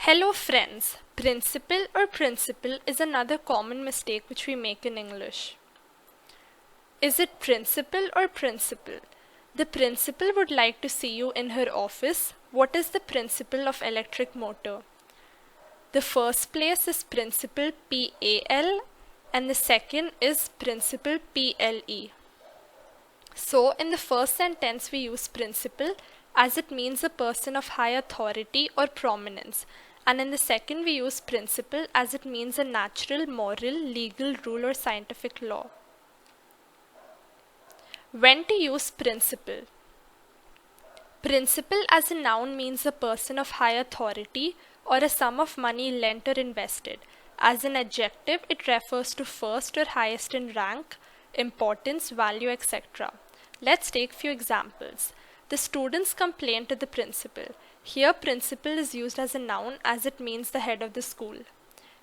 Hello friends, principal or principle is another common mistake which we make in English. Is it principal or principal? The principal would like to see you in her office. What is the principle of electric motor? The first place is principal PAL and the second is principal PLE. So in the first sentence we use principal as it means a person of high authority or prominence, and in the second we use principle as it means a natural, moral, legal rule or scientific law. When to use principle? Principal as a noun means a person of high authority or a sum of money lent or invested. As an adjective, it refers to first or highest in rank, importance, value, etc. Let's take few examples. The students complain to the principal. Here principal is used as a noun as it means the head of the school.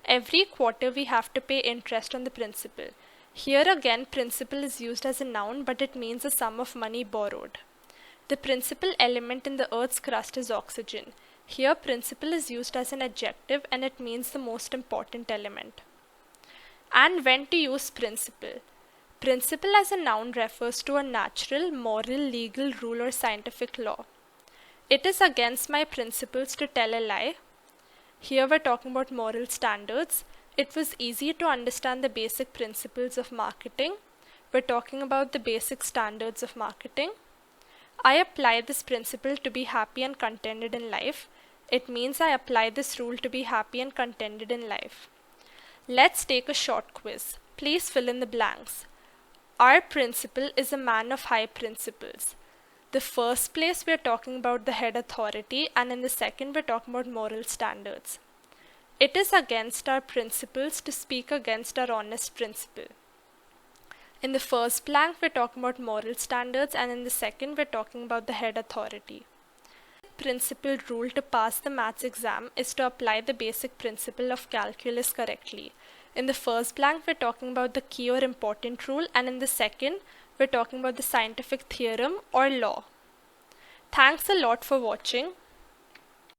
Every quarter we have to pay interest on the principal. Here again principal is used as a noun but it means a sum of money borrowed. The principal element in the earth's crust is oxygen. Here principal is used as an adjective and it means the most important element. And when to use principle? Principle as a noun refers to a natural, moral, legal rule or scientific law. It is against my principles to tell a lie. Here we're talking about moral standards. It was easy to understand the basic principles of marketing. We're talking about the basic standards of marketing. I apply this principle to be happy and contented in life. It means I apply this rule to be happy and contented in life. Let's take a short quiz. Please fill in the blanks. Our principal is a man of high principles. The first place we are talking about the head authority, and in the second we are talking about moral standards. It is against our principles to speak against our honest principle. In the first blank we are talking about moral standards, and in the second we are talking about the head authority. The principal rule to pass the maths exam is to apply the basic principle of calculus correctly. In the first blank we're talking about the key or important rule, and in the second we're talking about the scientific theorem or law. Thanks a lot for watching.